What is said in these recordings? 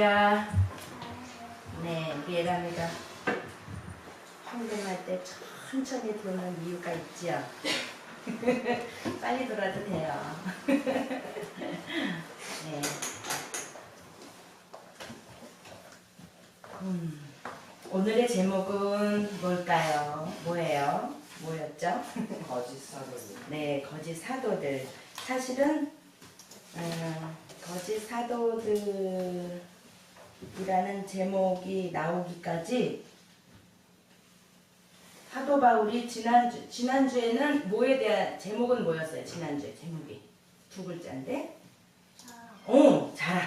안녕하세요. 네, 미애람이가 헌금할 때 천천히 도는 이유가 있지요. 빨리 돌아도 돼요. 네. 오늘의 제목은 뭘까요? 뭐예요? 뭐였죠? 거짓 사도들. 네, 거짓 사도들. 사실은 거짓 사도들이라는 제목이 나오기까지 사도 바울이 지난주에는 뭐에 대한 제목은 뭐였어요? 지난주에 제목이 두 글자인데 자랑.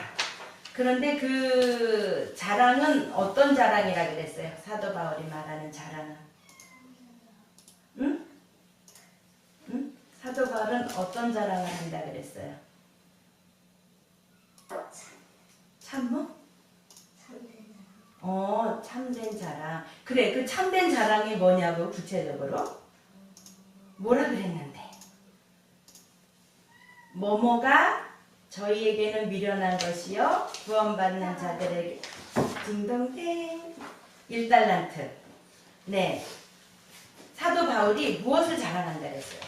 그런데 그 자랑은 어떤 자랑이라 그랬어요? 사도 바울이 말하는 자랑은 응? 사도 바울은 어떤 자랑을 한다 그랬어요? 참뭐? 참된 자랑. 그래, 그 참된 자랑이 뭐냐고 구체적으로? 뭐라 그랬는데? 뭐뭐가 저희에게는 미련한 것이요 구원받는 자들에게 딩동댕 1달란트. 네, 사도 바울이 무엇을 자랑한다 그랬어요?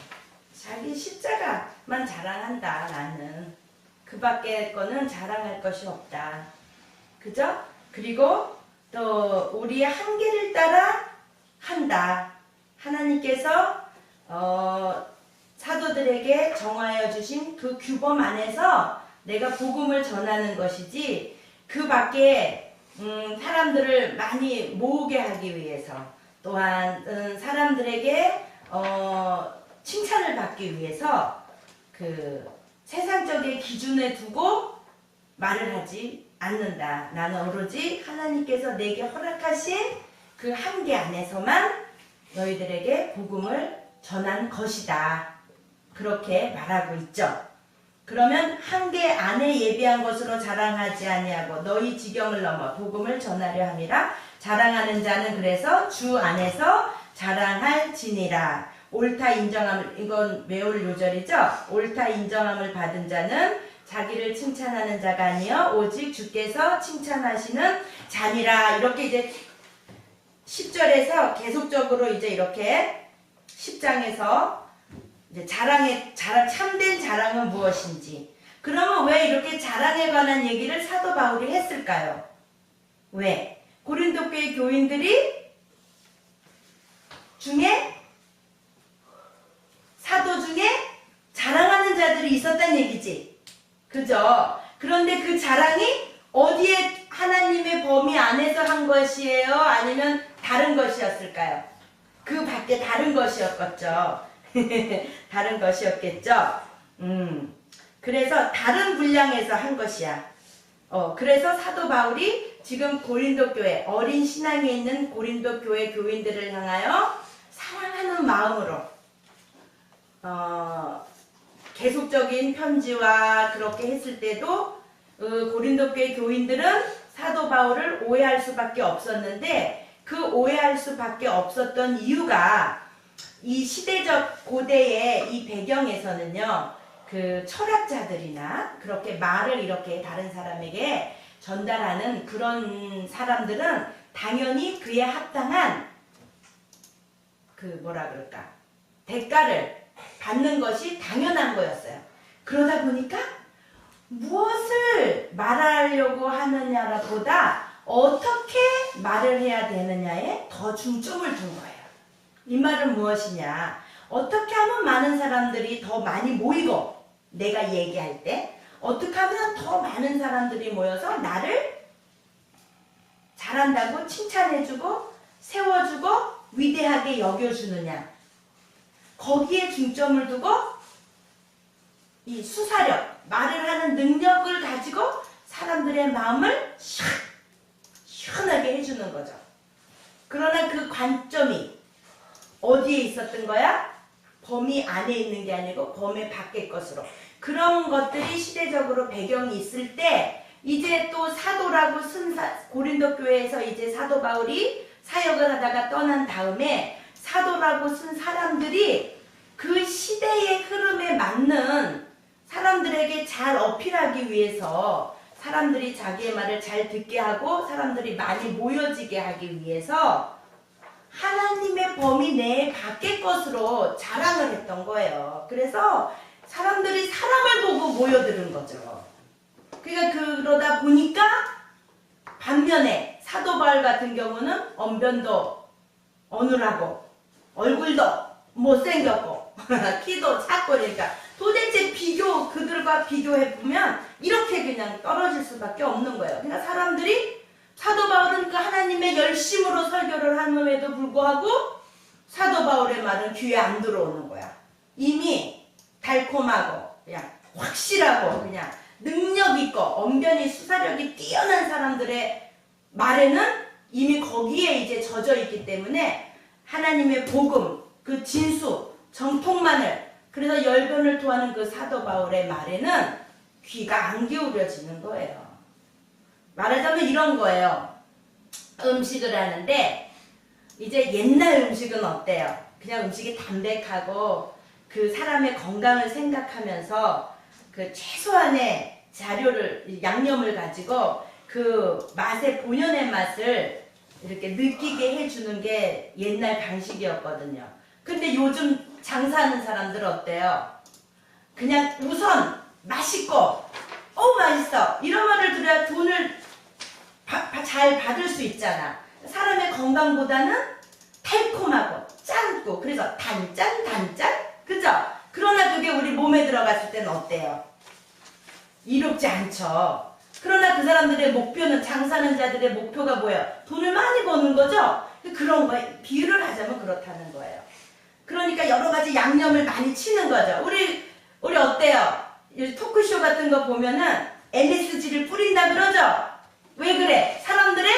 자기 십자가만 자랑한다. 나는 그 밖에 거는 자랑할 것이 없다. 그죠? 그리고 또 우리의 한계를 따라 한다. 하나님께서 사도들에게 정하여 주신 그 규범 안에서 내가 복음을 전하는 것이지 그 밖에 사람들을 많이 모으게 하기 위해서 또한 사람들에게 칭찬을 받기 위해서 그 세상적인 기준에 두고 말을 하지 않는다. 나는 오로지 하나님께서 내게 허락하신 그 한계 안에서만 너희들에게 복음을 전한 것이다. 그렇게 말하고 있죠. 그러면 한계 안에 예비한 것으로 자랑하지 아니하고 너희 지경을 넘어 복음을 전하려 함이라. 자랑하는 자는 그래서 주 안에서 자랑할지니라. 옳다 인정함을, 이건 외울 요절이죠. 옳다 인정함을 받은 자는 자기를 칭찬하는 자가 아니요 오직 주께서 칭찬하시는 자니라. 이렇게 이제 10절에서 계속적으로 이제 이렇게 10장에서 이제 참된 자랑은 무엇인지. 그러면 왜 이렇게 자랑에 관한 얘기를 사도 바울이 했을까요? 왜? 고린도 교회 교인들이 중에 사도 중에 자랑하는 자들이 있었다는 얘기지. 그죠? 그런데 그 자랑이 어디에 하나님의 범위 안에서 한 것이에요? 아니면 다른 것이었을까요? 그 밖에 다른 것이었겠죠. 다른 것이었겠죠. 그래서 다른 분량에서 한 것이야. 그래서 사도 바울이 지금 고린도 교회, 어린 신앙에 있는 고린도 교회 교인들을 향하여 사랑하는 마음으로 계속적인 편지와 그렇게 했을 때도 고린도 교회 교인들은 사도 바울을 오해할 수밖에 없었는데 그 오해할 수밖에 없었던 이유가 이 시대적 고대의 이 배경에서는요, 그 철학자들이나 그렇게 말을 이렇게 다른 사람에게 전달하는 그런 사람들은 당연히 그에 합당한 그 뭐라 그럴까 대가를 받는 것이 당연한 거였어요. 그러다 보니까 무엇을 말하려고 하느냐보다 어떻게 말을 해야 되느냐에 더 중점을 둔 거예요. 이 말은 무엇이냐? 어떻게 하면 많은 사람들이 더 많이 모이고 내가 얘기할 때 어떻게 하면 더 많은 사람들이 모여서 나를 잘한다고 칭찬해주고 세워주고 위대하게 여겨주느냐. 거기에 중점을 두고 이 수사력, 말을 하는 능력을 가지고 사람들의 마음을 시원하게 해주는 거죠. 그러나 그 관점이 어디에 있었던 거야? 범위 안에 있는 게 아니고 범위 밖의 것으로. 그런 것들이 시대적으로 배경이 있을 때 이제 또 사도라고 쓴 고린도 교회에서 이제 사도 바울이 사역을 하다가 떠난 다음에 사도라고 쓴 사람들이 그 시대의 흐름에 맞는 사람들에게 잘 어필하기 위해서 사람들이 자기의 말을 잘 듣게 하고 사람들이 많이 모여지게 하기 위해서 하나님의 범위 내에 밖의 것으로 자랑을 했던 거예요. 그래서 사람들이 사람을 보고 모여드는 거죠. 그러니까 그러다 보니까 반면에 사도 바울 같은 경우는 언변도 어눌하고 얼굴도 못생겼고 키도 작고 그러니까 도대체 그들과 비교해보면 이렇게 그냥 떨어질 수밖에 없는 거예요. 그러니까 사람들이 사도 바울은 그 하나님의 열심으로 설교를 함에도 불구하고 사도 바울의 말은 귀에 안 들어오는 거야. 이미 달콤하고 그냥 확실하고 그냥 능력 있고 언변이 수사력이 뛰어난 사람들의 말에는 이미 거기에 이제 젖어 있기 때문에 하나님의 복음, 그 진수, 정통만을 그래서 열변을 토하는 그 사도 바울의 말에는 귀가 안 기울여지는 거예요. 말하자면 이런 거예요. 음식을 하는데 이제 옛날 음식은 어때요? 그냥 음식이 담백하고 그 사람의 건강을 생각하면서 그 최소한의 양념을 가지고 그 맛의 본연의 맛을 이렇게 느끼게 해주는 게 옛날 방식이었거든요. 근데 요즘 장사하는 사람들 어때요? 그냥 우선 맛있고 맛있어 이런 말을 들어야 돈을 잘 받을 수 있잖아. 사람의 건강보다는 달콤하고 짠고 그래서 단짠 그죠? 그러나 그게 우리 몸에 들어갔을 때는 어때요? 이롭지 않죠. 그러나 그 사람들의 목표는 장사하는 자들의 목표가 뭐예요? 돈을 많이 버는 거죠? 그런 거에 비유를 하자면 그렇다는 거예요. 그러니까 여러 가지 양념을 많이 치는 거죠. 우리 어때요? 토크쇼 같은 거 보면은 MSG를 뿌린다 그러죠? 왜 그래? 사람들의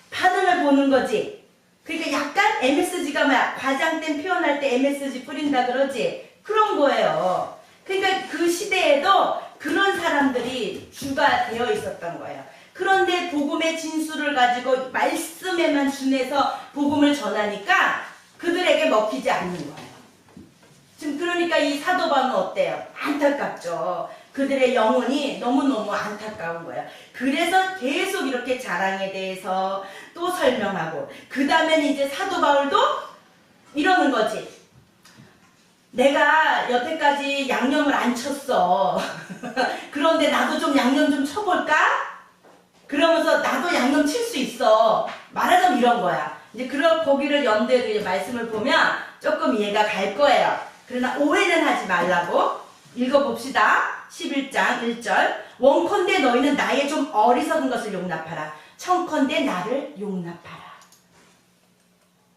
반응을 보는 거지. 그러니까 약간 MSG가 뭐야? 과장된 표현할 때 MSG 뿌린다 그러지? 그런 거예요. 그러니까 그 시대에도 그런 사람들이 주가 되어 있었던 거예요. 그런데 복음의 진수를 가지고 말씀에만 준해서 복음을 전하니까 그들에게 먹히지 않는 거예요. 지금 그러니까 이 사도 바울은 어때요? 안타깝죠. 그들의 영혼이 너무너무 안타까운 거예요. 그래서 계속 이렇게 자랑에 대해서 또 설명하고 그 다음에는 이제 사도 바울도 이러는 거지. 내가 여태까지 양념을 안 쳤어. 그런데 나도 좀 양념 좀 쳐볼까? 그러면서 나도 양념 칠 수 있어. 말하자면 이런 거야. 이제 거기를 연대해서 말씀을 보면 조금 이해가 갈 거예요. 그러나 오해는 하지 말라고. 읽어봅시다. 11장 1절. 원컨대 너희는 나의 좀 어리석은 것을 용납하라. 청컨대 나를 용납하라.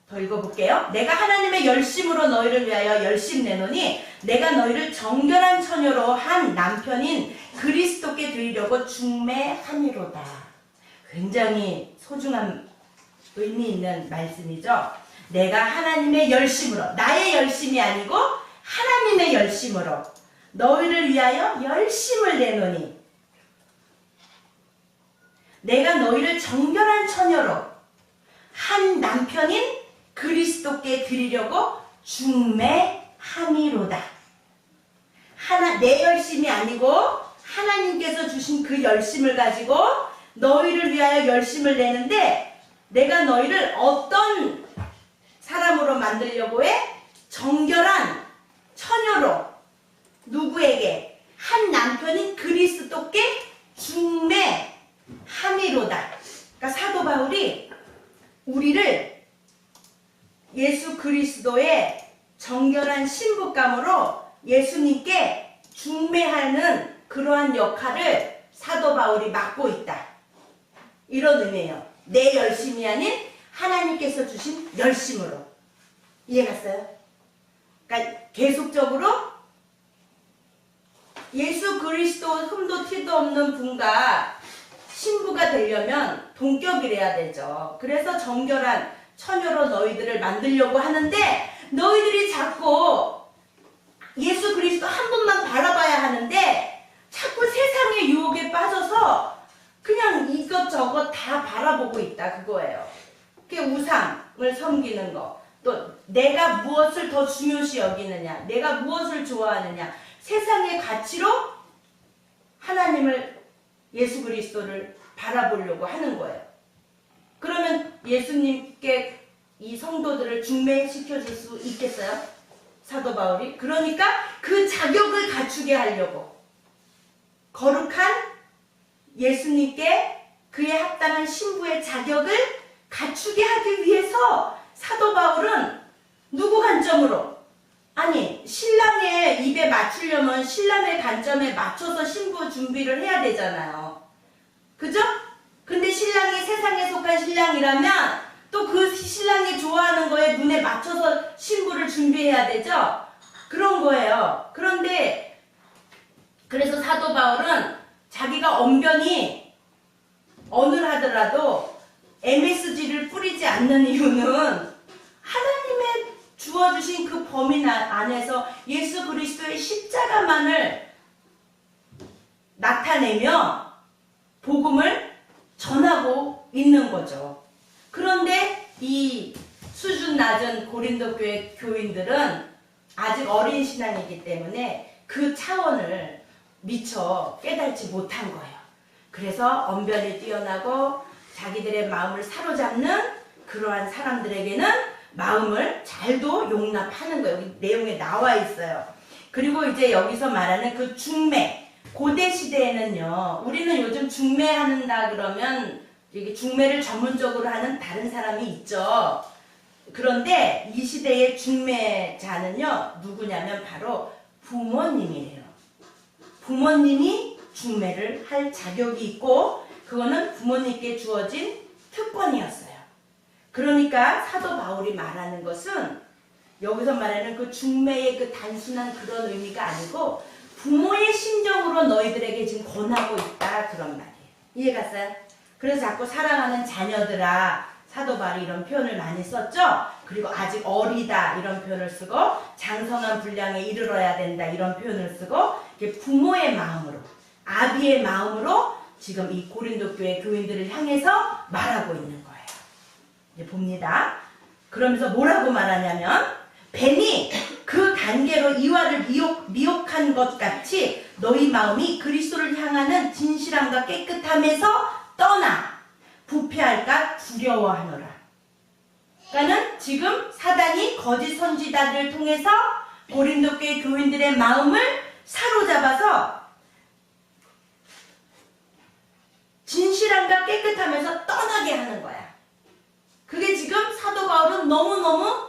더 읽어볼게요. 내가 하나님의 열심으로 너희를 위하여 열심 내노니 내가 너희를 정결한 처녀로 한 남편인 그리스도께 드리려고 중매하니로다. 굉장히 소중한 의미 있는 말씀이죠. 내가 하나님의 열심으로, 나의 열심이 아니고 하나님의 열심으로 너희를 위하여 열심을 내노니 내가 너희를 정결한 처녀로 한 남편인 그리스도께 드리려고 중매함이로다. 내 열심이 아니고 하나님께서 주신 그 열심을 가지고 너희를 위하여 열심을 내는데 내가 너희를 어떤 사람으로 만들려고 해? 정결한 처녀로. 누구에게? 한 남편인 그리스도께 중매함이로다. 그러니까 사도 바울이 우리를 예수 그리스도의 정결한 신부감으로 예수님께 중매하는 그러한 역할을 사도 바울이 맡고 있다. 이런 의미예요. 내 열심이 아닌 하나님께서 주신 열심으로. 이해갔어요? 그러니까 계속적으로 예수 그리스도 흠도 티도 없는 분과 신부가 되려면 동격이래야 되죠. 그래서 정결한 처녀로 너희들을 만들려고 하는데 너희들이 자꾸 예수 그리스도 한 분만 바라봐야 하는데 자꾸 세상의 유혹에 빠져서 그냥 이것저것 다 바라보고 있다 그거예요. 그게 우상을 섬기는 거, 또 내가 무엇을 더 중요시 여기느냐, 내가 무엇을 좋아하느냐, 세상의 가치로 하나님을 예수 그리스도를 바라보려고 하는 거예요. 그러면 예수님께 이 성도들을 중매시켜 줄 수 있겠어요? 사도 바울이? 그러니까 그 자격을 갖추게 하려고 거룩한 예수님께 그에 합당한 신부의 자격을 갖추게 하기 위해서 사도 바울은 누구 관점으로? 아니, 신랑의 입에 맞추려면 신랑의 관점에 맞춰서 신부 준비를 해야 되잖아요. 그죠? 근데 신랑이 세상에 속한 신랑이라면 또 그 신랑이 좋아하는 거에 눈에 맞춰서 신부를 준비해야 되죠? 그런 거예요. 그런데 그래서 사도 바울은 자기가 언변이 어눌하더라도 MSG를 뿌리지 않는 이유는 하나님의 주어주신 그 범위 안에서 예수 그리스도의 십자가만을 나타내며 복음을 전하고 있는 거죠. 그런데 이 수준 낮은 고린도 교회 교인들은 아직 어린 신앙이기 때문에 그 차원을 미처 깨닫지 못한 거예요. 그래서 언변이 뛰어나고 자기들의 마음을 사로잡는 그러한 사람들에게는 마음을 잘도 용납하는 거예요. 여기 내용에 나와 있어요. 그리고 이제 여기서 말하는 그 중매, 고대 시대에는요, 우리는 요즘 중매한다 그러면 이게 중매를 전문적으로 하는 다른 사람이 있죠. 그런데 이 시대의 중매자는요, 누구냐면 바로 부모님이에요. 부모님이 중매를 할 자격이 있고 그거는 부모님께 주어진 특권이었어요. 그러니까 사도 바울이 말하는 것은 여기서 말하는 그 중매의 그 단순한 그런 의미가 아니고 부모의 심정으로 너희들에게 지금 권하고 있다 그런 말이에요. 이해갔어요? 그래서 자꾸 사랑하는 자녀들아 사도 바울이 이런 표현을 많이 썼죠. 그리고 아직 어리다 이런 표현을 쓰고 장성한 분량에 이르러야 된다 이런 표현을 쓰고 부모의 마음으로 아비의 마음으로 지금 이 고린도 교회 교인들을 향해서 말하고 있는 거예요. 이제 봅니다. 그러면서 뭐라고 말하냐면 뱀이 그 단계로 이와를 미혹한 것 같이 너희 마음이 그리스도를 향하는 진실함과 깨끗함에서 떠나 부패할까 두려워하노라. 그러니까는 지금 사단이 거짓 선지자들을 통해서 고린도 교회 교인들의 마음을 사로잡아서 진실함과 깨끗함에서 떠나게 하는 거야. 그게 지금 사도 바울은 너무너무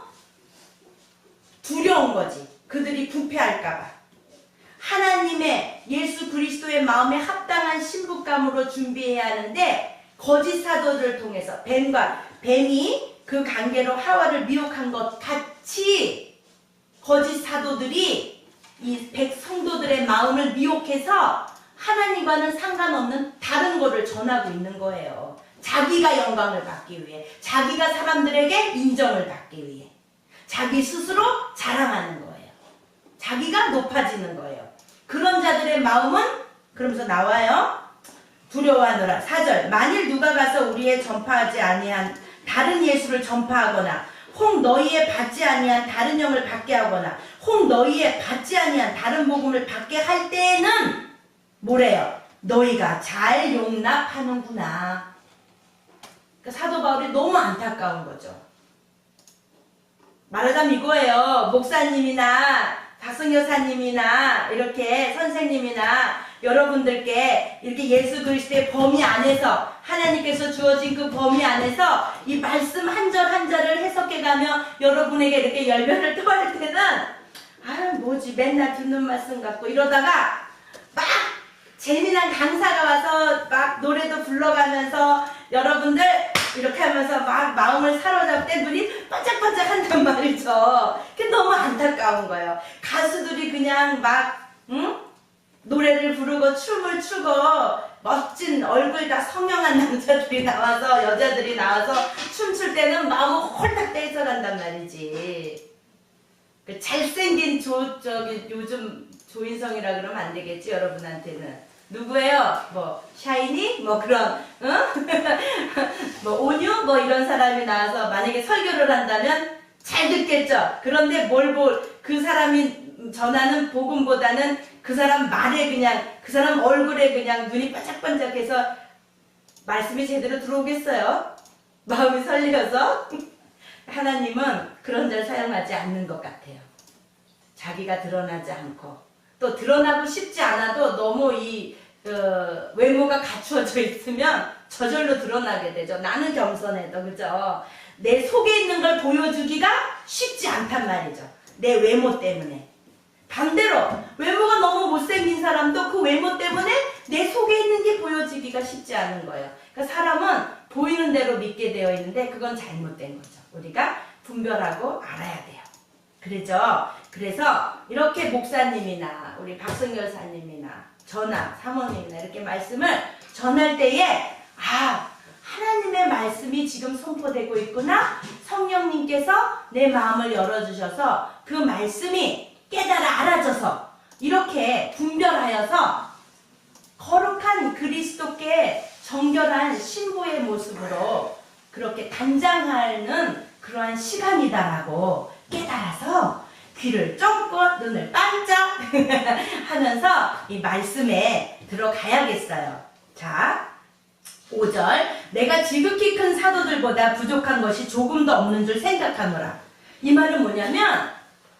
두려운 거지. 그들이 부패할까봐. 하나님의 예수 그리스도의 마음에 합당한 신부감으로 준비해야 하는데 거짓 사도들을 통해서 뱀이 그 관계로 하와를 미혹한 것 같이 거짓 사도들이 이 백성도들의 마음을 미혹해서 하나님과는 상관없는 다른 거를 전하고 있는 거예요. 자기가 영광을 받기 위해, 자기가 사람들에게 인정을 받기 위해, 자기 스스로 자랑하는 거예요. 자기가 높아지는 거예요. 그런 자들의 마음은 그러면서 나와요. 두려워하노라. 4절 만일 누가 가서 우리의 전파하지 아니한 다른 예수를 전파하거나 혹 너희의 받지 아니한 다른 영을 받게 하거나 혹 너희의 받지 아니한 다른 복음을 받게 할 때에는 뭐래요? 너희가 잘 용납하는구나. 그러니까 사도 바울이 너무 안타까운 거죠. 말하자면 이거예요. 목사님이나 박성여사님이나 이렇게 선생님이나 여러분들께 이렇게 예수 그리스도의 범위 안에서 하나님께서 주어진 그 범위 안에서 이 말씀 한 절 한 절을 해석해가며 여러분에게 이렇게 열변을 토할 때는 아유 뭐지 맨날 듣는 말씀 같고 이러다가 막 재미난 강사가 와서 막 노래도 불러가면서 여러분들 이렇게 하면서 막 마음을 사로잡을 때 눈이 반짝반짝 한단 말이죠. 그게 너무 안타까운 거예요. 가수들이 그냥 막 노래를 부르고 춤을 추고 멋진 얼굴 다 성형한 남자들이 나와서 여자들이 나와서 춤출 때는 마음은 홀딱 떼서간단 말이지. 그 잘생긴 요즘 조인성이라 그러면 안 되겠지 여러분한테는. 누구예요? 뭐 샤이니? 뭐 그런 뭐 온유? 뭐 이런 사람이 나와서 만약에 설교를 한다면 잘 듣겠죠. 그런데 그 사람이 전하는 복음보다는 그 사람 말에 그냥 그 사람 얼굴에 그냥 눈이 반짝반짝해서 말씀이 제대로 들어오겠어요? 마음이 설레어서? 하나님은 그런 절 사용하지 않는 것 같아요. 자기가 드러나지 않고 또 드러나고 싶지 않아도 너무 이 외모가 갖추어져 있으면 저절로 드러나게 되죠. 나는 겸손해도 그죠? 내 속에 있는 걸 보여주기가 쉽지 않단 말이죠. 내 외모 때문에. 반대로 외모가 너무 못생긴 사람도 그 외모 때문에 내 속에 있는 게 보여지기가 쉽지 않은 거예요. 그러니까 사람은 보이는 대로 믿게 되어 있는데 그건 잘못된 거죠. 우리가 분별하고 알아야 돼요. 그렇죠? 그래서 이렇게 목사님이나 우리 박성열 사님이나 저나 사모님이나 이렇게 말씀을 전할 때에 하나님의 말씀이 지금 선포되고 있구나. 성령님께서 내 마음을 열어주셔서 그 말씀이 깨달아 알아져서 이렇게 분별하여서 거룩한 그리스도께 정결한 신부의 모습으로 그렇게 단장하는 그러한 시간이다라고 깨달아서 귀를 쫑긋 눈을 반짝 하면서 이 말씀에 들어가야겠어요. 자, 5절 내가 지극히 큰 사도들보다 부족한 것이 조금도 없는 줄 생각하노라. 이 말은 뭐냐면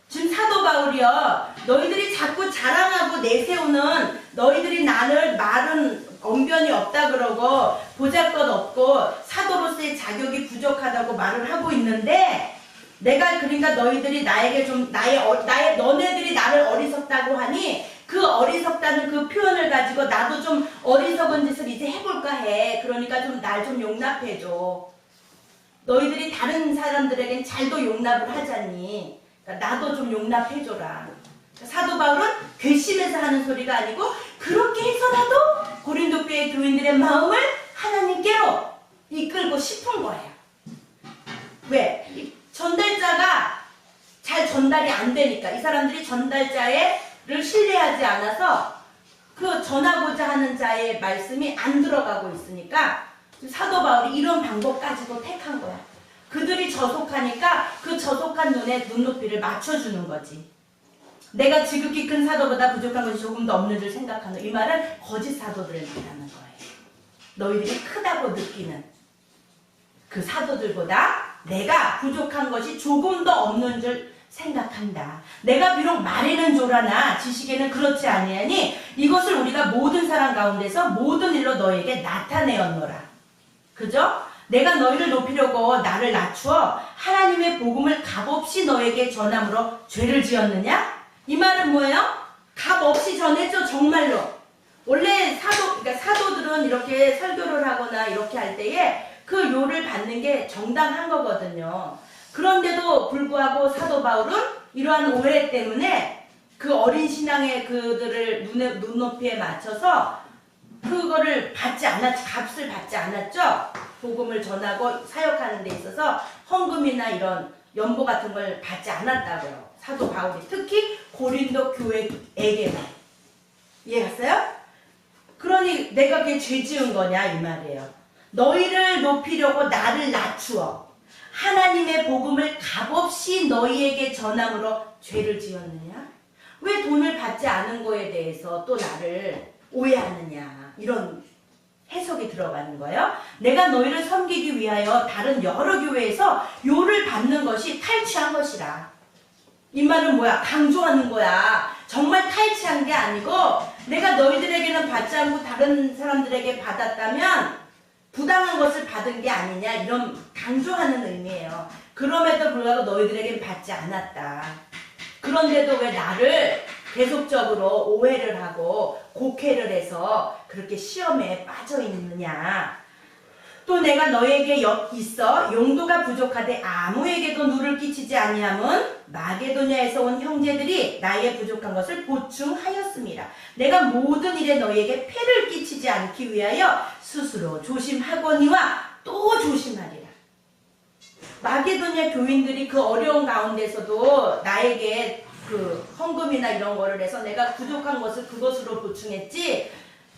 지금 사도 바울이요, 너희들이 자꾸 자랑하고 내세우는 너희들이 나를 말은 언변이 없다 그러고 보잘것없고 사도로서의 자격이 부족하다고 말을 하고 있는데 내가 그러니까 너희들이 나에게 좀 너네들이 나를 어리석다고 하니 그 어리석다는 그 표현을 가지고 나도 좀 어리석은 짓을 이제 해볼까 해. 그러니까 좀 날 좀 용납해줘. 너희들이 다른 사람들에겐 잘도 용납을 하잖니. 그러니까 나도 좀 용납해줘라. 사도 바울은 괘씸해서 하는 소리가 아니고 그렇게 해서라도 고린도 교회 교인들의 마음을 하나님께로 이끌고 싶은 거예요. 왜? 전달자가 잘 전달이 안 되니까 이 사람들이 전달자를 신뢰하지 않아서 그 전하고자 하는 자의 말씀이 안 들어가고 있으니까 사도 바울이 이런 방법까지도 택한 거야. 그들이 저속하니까 그 저속한 눈높이를 맞춰주는 거지. 내가 지극히 큰 사도보다 부족한 것이 조금도 없는 줄 생각하는 이 말은 거짓 사도들을 말하는 거예요. 너희들이 크다고 느끼는 그 사도들보다 내가 부족한 것이 조금도 없는 줄 생각한다. 내가 비록 말에는 조라나 지식에는 그렇지 아니하니 이것을 우리가 모든 사람 가운데서 모든 일로 너에게 나타내었노라. 그죠? 내가 너희를 높이려고 나를 낮추어 하나님의 복음을 값없이 너에게 전함으로 죄를 지었느냐? 이 말은 뭐예요? 값없이 전해줘 정말로. 원래 그러니까 사도들은 이렇게 설교를 하거나 이렇게 할 때에 그 요를 받는 게 정당한 거거든요. 그런데도 불구하고 사도 바울은 이러한 오해 때문에 그 어린 신앙의 그들을 눈높이에 맞춰서 그거를 값을 받지 않았죠. 복음을 전하고 사역하는 데 있어서 헌금이나 이런 연보 같은 걸 받지 않았다고요. 사도 바울이 특히 고린도 교회에게만. 이해갔어요? 그러니 내가 그게 죄 지은 거냐 이 말이에요. 너희를 높이려고 나를 낮추어 하나님의 복음을 값없이 너희에게 전함으로 죄를 지었느냐? 왜 돈을 받지 않은 거에 대해서 또 나를 오해하느냐? 이런 해석이 들어가는 거예요. 내가 너희를 섬기기 위하여 다른 여러 교회에서 요를 받는 것이 탈취한 것이라. 이 말은 뭐야? 강조하는 거야. 정말 탈취한 게 아니고 내가 너희들에게는 받지 않고 다른 사람들에게 받았다면 부당한 것을 받은 게 아니냐 이런 강조하는 의미예요. 그럼에도 불구하고 너희들에겐 받지 않았다. 그런데도 왜 나를 계속적으로 오해를 하고 곡해를 해서 그렇게 시험에 빠져 있느냐. 또 내가 너에게 있어 용도가 부족하되 아무에게도 누를 끼치지 아니함은 마게도냐에서 온 형제들이 나의 부족한 것을 보충하였습니다. 내가 모든 일에 너에게 폐를 끼치지 않기 위하여 스스로 조심하거니와 또 조심하리라. 마게도냐 교인들이 그 어려운 가운데서도 나에게 그 헌금이나 이런 거를 해서 내가 부족한 것을 그것으로 보충했지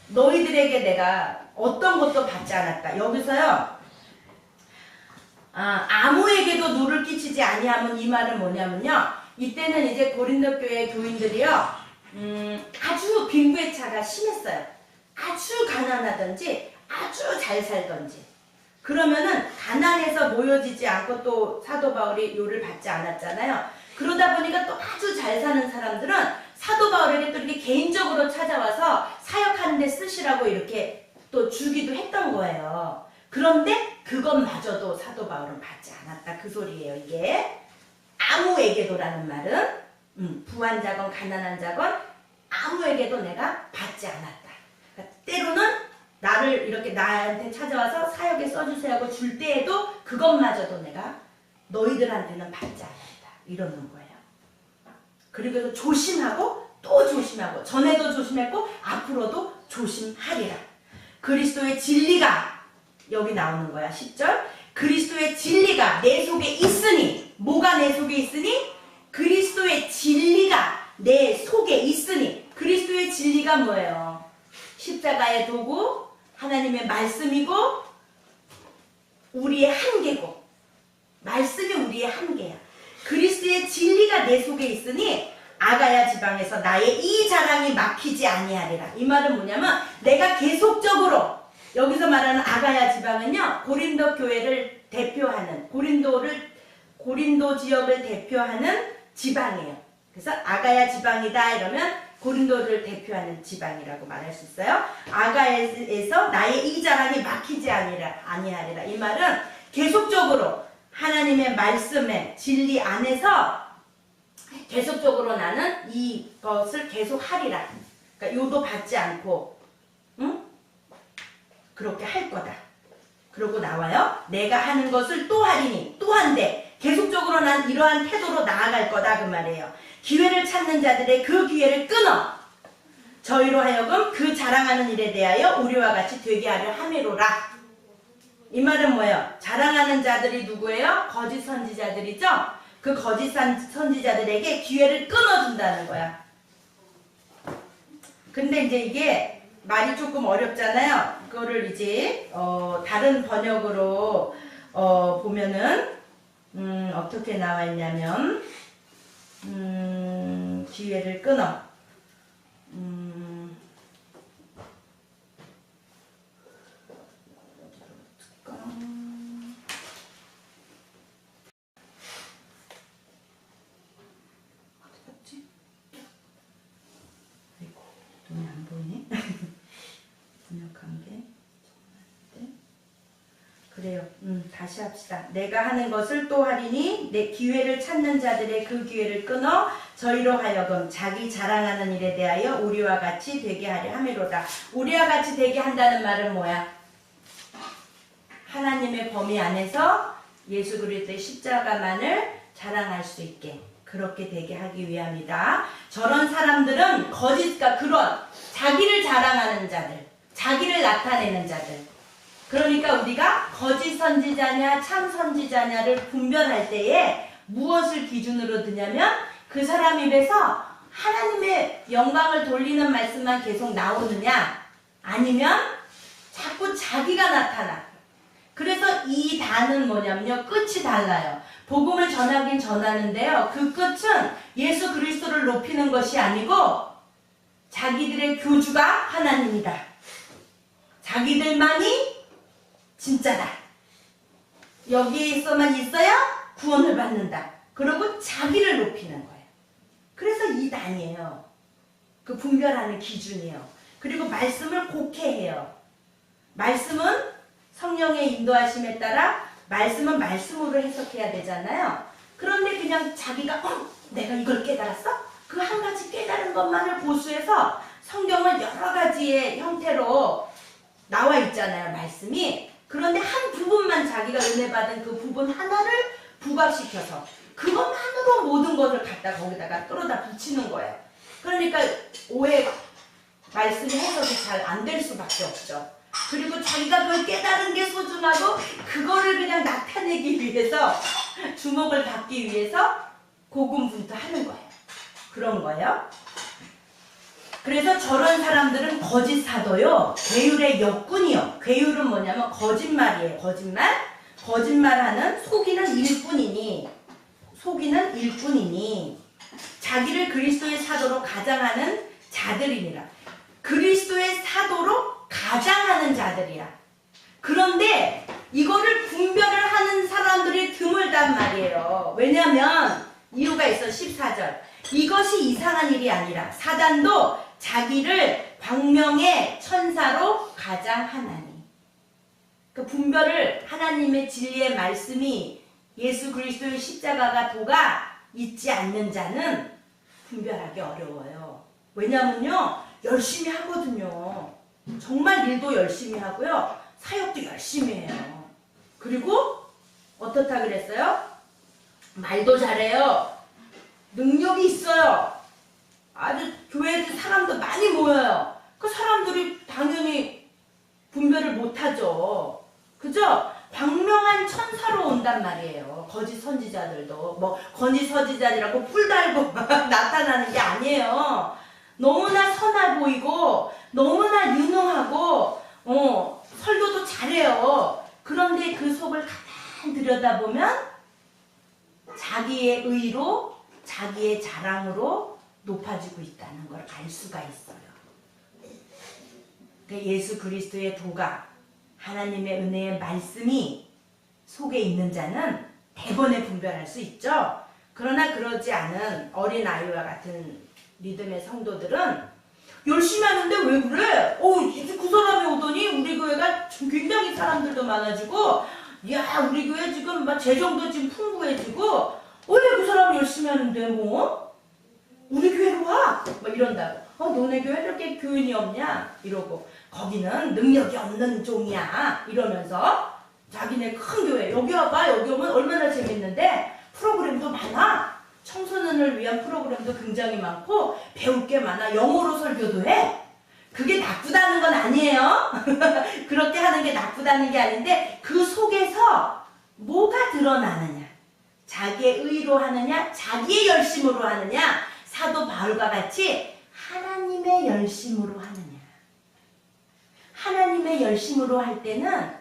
너희들에게 내가 어떤 것도 받지 않았다. 여기서요. 아무에게도 누를 끼치지 아니하면 이 말은 뭐냐면요. 이때는 이제 고린도 교회 교인들이요, 아주 빈부의차가 심했어요. 아주 가난하든지 아주 잘 살든지. 그러면은 가난해서 모여지지 않고 또 사도 바울이 요를 받지 않았잖아요. 그러다 보니까 또 아주 잘 사는 사람들은 사도 바울에게 또 이렇게 개인적으로 찾아와서 사역하는 데 쓰시라고 이렇게 또 주기도 했던 거예요. 그런데 그것마저도 사도 바울은 받지 않았다. 그 소리예요, 이게. 아무에게도라는 말은 부한 자건 가난한 자건 아무에게도 내가 받지 않았다. 그러니까 때로는 나를 이렇게 나한테 찾아와서 사역에 써주세요 하고 줄 때에도 그것마저도 내가 너희들한테는 받지 않았다. 이러는 거예요. 그리고 조심하고 또 조심하고 전에도 조심했고 앞으로도 조심하리라. 그리스도의 진리가 여기 나오는 거야. 10절. 그리스도의 진리가 내 속에 있으니. 뭐가 내 속에 있으니? 그리스도의 진리가 내 속에 있으니. 그리스도의 진리가 뭐예요? 십자가의 도구, 하나님의 말씀이고 우리의 한계고. 말씀이 우리의 한계야. 그리스도의 진리가 내 속에 있으니 아가야 지방에서 나의 이 자랑이 막히지 아니하리라. 이 말은 뭐냐면 내가 계속적으로, 여기서 말하는 아가야 지방은요, 고린도 교회를 대표하는, 고린도 지역을 대표하는 지방이에요. 그래서 아가야 지방이다 이러면 고린도를 대표하는 지방이라고 말할 수 있어요. 아가야에서 나의 이 자랑이 막히지 아니하리라. 이 말은 계속적으로 하나님의 말씀의 진리 안에서 계속적으로 나는 이것을 계속 하리라. 그러니까 요도 받지 않고, 그렇게 할 거다. 그러고 나와요. 내가 하는 것을 또 하리니, 또 한데, 계속적으로 난 이러한 태도로 나아갈 거다. 그 말이에요. 기회를 찾는 자들의 그 기회를 끊어 저희로 하여금 그 자랑하는 일에 대하여 우리와 같이 되게 하려 함이로라. 이 말은 뭐예요? 자랑하는 자들이 누구예요? 거짓 선지자들이죠? 그 거짓 선지자들에게 기회를 끊어준다는 거야. 근데 이제 이게 말이 조금 어렵잖아요. 그거를 이제 다른 번역으로 보면은 어떻게 나와 있냐면 기회를 끊어. 눈이 안 보이네. 번역한 게. 그래요. 다시 합시다. 내가 하는 것을 또 하리니 내 기회를 찾는 자들의 그 기회를 끊어 저희로 하여금 자기 자랑하는 일에 대하여 우리와 같이 되게 하려 함이로다. 우리와 같이 되게 한다는 말은 뭐야? 하나님의 범위 안에서 예수 그리스도의 십자가만을 자랑할 수 있게 그렇게 되게 하기 위함이다. 저런 사람들은 거짓과 그런 자기를 자랑하는 자들, 자기를 나타내는 자들. 그러니까 우리가 거짓 선지자냐 참 선지자냐를 분별할 때에 무엇을 기준으로 드냐면 그 사람 입에서 하나님의 영광을 돌리는 말씀만 계속 나오느냐 아니면 자꾸 자기가 나타나. 그래서 이 단은 뭐냐면요, 끝이 달라요. 복음을 전하긴 전하는데요, 그 끝은 예수 그리스도를 높이는 것이 아니고 자기들의 교주가 하나님이다, 자기들만이 진짜다, 여기에서만 있어야 구원을 받는다, 그러고 자기를 높이는 거예요. 그래서 이 단이에요. 그 분별하는 기준이에요. 그리고 말씀을 곡해해요. 말씀은 성령의 인도하심에 따라 말씀은 말씀으로 해석해야 되잖아요. 그런데 그냥 자기가 내가 이걸 깨달았어? 그 한 가지 깨달은 것만을 고수해서 성경은 여러 가지의 형태로 나와 있잖아요, 말씀이. 그런데 한 부분만 자기가 은혜 받은 그 부분 하나를 부각시켜서 그것만으로 모든 것을 갖다 거기다가 끌어다 붙이는 거예요. 그러니까 오해 말씀의 해석이 잘 안 될 수밖에 없죠. 그리고 자기가 그걸 깨달은 게 소중하고 그거를 그냥 나타내기 위해서 주목을 받기 위해서 고군분투하는 거예요. 그런 거예요. 그래서 저런 사람들은 거짓 사도요, 괴율의 역군이요. 괴율은 뭐냐면 거짓말이에요. 거짓말하는 속이는 일꾼이니 자기를 그리스도의 사도로 가장하는 자들이니라. 그리스도의 사도로 가장하는 자들이야. 그런데 이거를 분별을 하는 사람들이 드물단 말이에요. 왜냐면 이유가 있어. 14절. 이것이 이상한 일이 아니라 사단도 자기를 광명의 천사로 가장하나니. 그 분별을 하나님의 진리의 말씀이 예수 그리스도의 십자가가 도가 있지 않는 자는 분별하기 어려워요. 왜냐면요, 열심히 하거든요. 정말 일도 열심히 하고요, 사역도 열심히 해요. 그리고 어떻다 그랬어요? 말도 잘해요. 능력이 있어요. 아주 교회에 사람도 많이 모여요. 그 사람들이 당연히 분별을 못하죠. 그죠? 광명한 천사로 온단 말이에요. 거짓 선지자들도. 뭐 거짓 선지자들이라고 뿔 달고 나타나는 게 아니에요. 너무나 선해 보이고 너무나 유능하고 설교도 잘해요. 그런데 그 속을 가만 들여다보면 자기의 의로, 자기의 자랑으로 높아지고 있다는 걸 알 수가 있어요. 예수 그리스도의 도가, 하나님의 은혜의 말씀이 속에 있는 자는 대번에 분별할 수 있죠. 그러나 그러지 않은 어린아이와 같은 믿음의 성도들은 열심히 하는데 왜 그래? 이제 그 사람이 오더니 우리 교회가 굉장히 사람들도 많아지고, 야, 우리 교회 지금 막 재정도 지금 풍부해지고, 원래 그 사람이 열심히 하는데 뭐? 우리 교회로 와! 막 이런다고. 너네 교회 이렇게 교인이 없냐? 이러고. 거기는 능력이 없는 종이야. 이러면서 자기네 큰 교회, 여기 와봐. 여기 오면 얼마나 재밌는데 프로그램도 많아. 청소년을 위한 프로그램도 굉장히 많고 배울 게 많아. 영어로 설교도 해. 그게 나쁘다는 건 아니에요. 그렇게 하는 게 나쁘다는 게 아닌데 그 속에서 뭐가 드러나느냐? 자기의 의로 하느냐? 자기의 열심으로 하느냐? 사도 바울과 같이 하나님의 열심으로 하느냐? 하나님의 열심으로 할 때는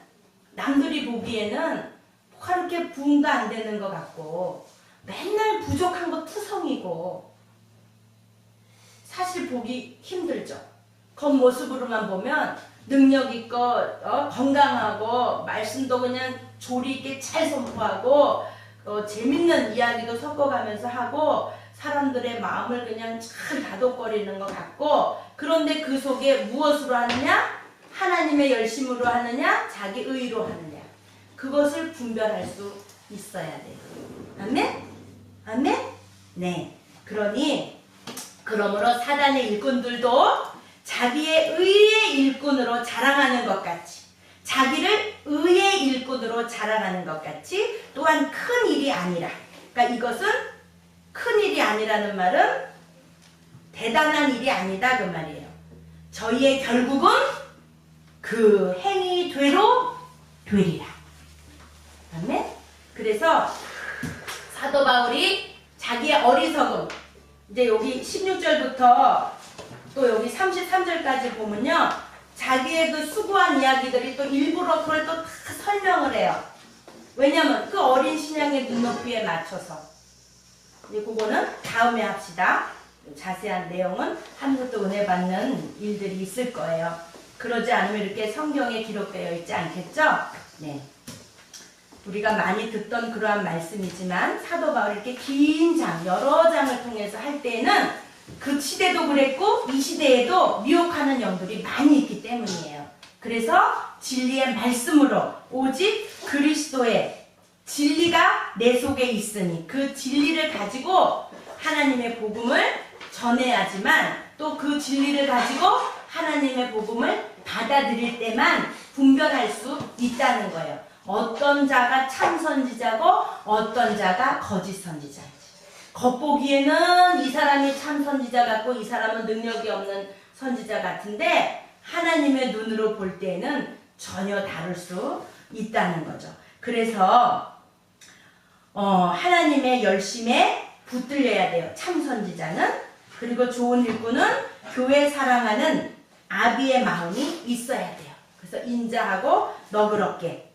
남들이 보기에는 뭐가 이렇게 부흥도 안 되는 것 같고 맨날 부족한 거 투성이고 사실 보기 힘들죠. 겉모습으로만 보면 능력 있고 건강하고 말씀도 그냥 조리 있게 잘 선포하고 재밌는 이야기도 섞어가면서 하고 사람들의 마음을 그냥 잘 다독거리는 것 같고, 그런데 그 속에 무엇으로 하느냐? 하나님의 열심으로 하느냐? 자기 의로 하느냐? 그것을 분별할 수 있어야 돼요. 아멘? 아멘? 네. 그러므로 사단의 일꾼들도 자기의 의의 일꾼으로 자랑하는 것 같이, 자기를 의의 일꾼으로 자랑하는 것 같이 또한 큰 일이 아니라, 그러니까 이것은 큰 일이 아니라는 말은 대단한 일이 아니다 그 말이에요. 저희의 결국은 그 행위대로 되리라. 아멘? 그래서 사도 바울이 자기의 어리석음, 이제 여기 16절부터 또 여기 33절까지 보면요, 자기의 그 수고한 이야기들이 또 일부러 그걸 또 다 설명을 해요. 왜냐면 그 어린 신앙의 눈높이에 맞춰서. 이제 그거는 다음에 합시다. 자세한 내용은 하면서 또 은혜 받는 일들이 있을 거예요. 그러지 않으면 이렇게 성경에 기록되어 있지 않겠죠? 네. 우리가 많이 듣던 그러한 말씀이지만 사도 바울이 이렇게 긴 장, 여러 장을 통해서 할 때에는 그 시대도 그랬고 이 시대에도 미혹하는 영들이 많이 있기 때문이에요. 그래서 진리의 말씀으로 오직 그리스도의 진리가 내 속에 있으니 그 진리를 가지고 하나님의 복음을 전해야지만 또 그 진리를 가지고 하나님의 복음을 받아들일 때만 분별할 수 있다는 거예요. 어떤 자가 참 선지자고 어떤 자가 거짓 선지자인지. 겉보기에는 이 사람이 참 선지자 같고 이 사람은 능력이 없는 선지자 같은데 하나님의 눈으로 볼 때는 전혀 다를 수 있다는 거죠. 그래서 하나님의 열심에 붙들려야 돼요. 참 선지자는. 그리고 좋은 일꾼은 교회 사랑하는 아비의 마음이 있어야 돼요. 그래서 인자하고 너그럽게.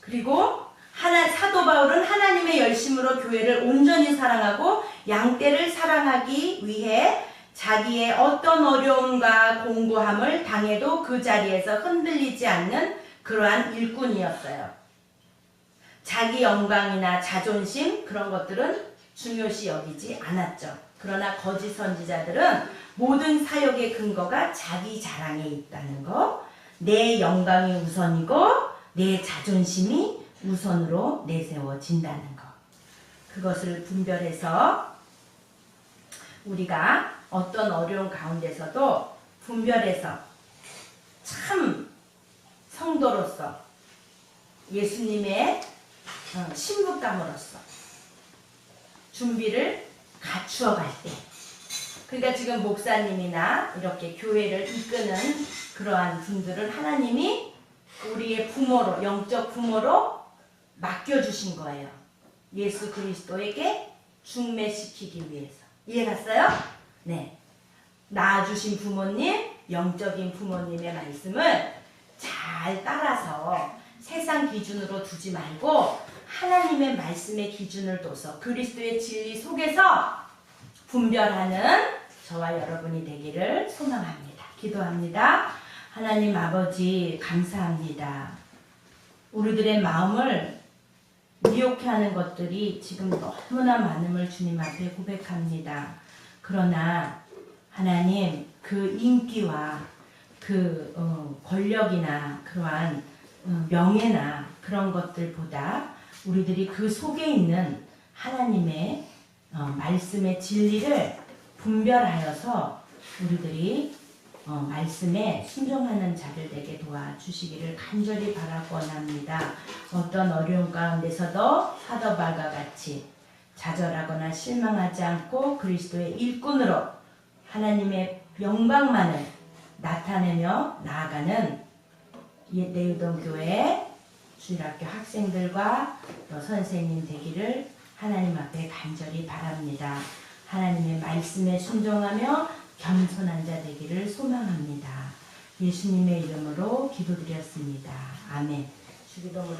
그리고 사도 바울은 하나님의 열심으로 교회를 온전히 사랑하고 양떼를 사랑하기 위해 자기의 어떤 어려움과 공고함을 당해도 그 자리에서 흔들리지 않는 그러한 일꾼이었어요. 자기 영광이나 자존심 그런 것들은 중요시 여기지 않았죠. 그러나 거짓 선지자들은 모든 사역의 근거가 자기 자랑에 있다는 거, 내 영광이 우선이고 내 자존심이 우선으로 내세워진다는 것. 그것을 분별해서 우리가 어떤 어려운 가운데서도 분별해서 참 성도로서 예수님의 신부감으로서 준비를 갖추어 갈 때, 그러니까 지금 목사님이나 이렇게 교회를 이끄는 그러한 분들은 하나님이 우리의 부모로, 영적 부모로 맡겨주신 거예요. 예수 그리스도에게 중매시키기 위해서. 이해갔어요? 네. 낳아주신 부모님, 영적인 부모님의 말씀을 잘 따라서 세상 기준으로 두지 말고 하나님의 말씀의 기준을 둬서 그리스도의 진리 속에서 분별하는 저와 여러분이 되기를 소망합니다. 기도합니다. 하나님 아버지 감사합니다. 우리들의 마음을 미혹해 하는 것들이 지금 너무나 많음을 주님 앞에 고백합니다. 그러나 하나님 그 인기와 그 권력이나 그러한 명예나 그런 것들보다 우리들이 그 속에 있는 하나님의 말씀의 진리를 분별하여서 우리들이 말씀에 순종하는 자들 되게 도와주시기를 간절히 바라고 원합니다. 어떤 어려움 가운데서도 사도 바울과 같이 좌절하거나 실망하지 않고 그리스도의 일꾼으로 하나님의 영광만을 나타내며 나아가는 내유동교회 주일학교 학생들과 또 선생님 되기를 하나님 앞에 간절히 바랍니다. 하나님의 말씀에 순종하며 겸손한 자 되기를 소망합니다. 예수님의 이름으로 기도드렸습니다. 아멘. 주기도문으로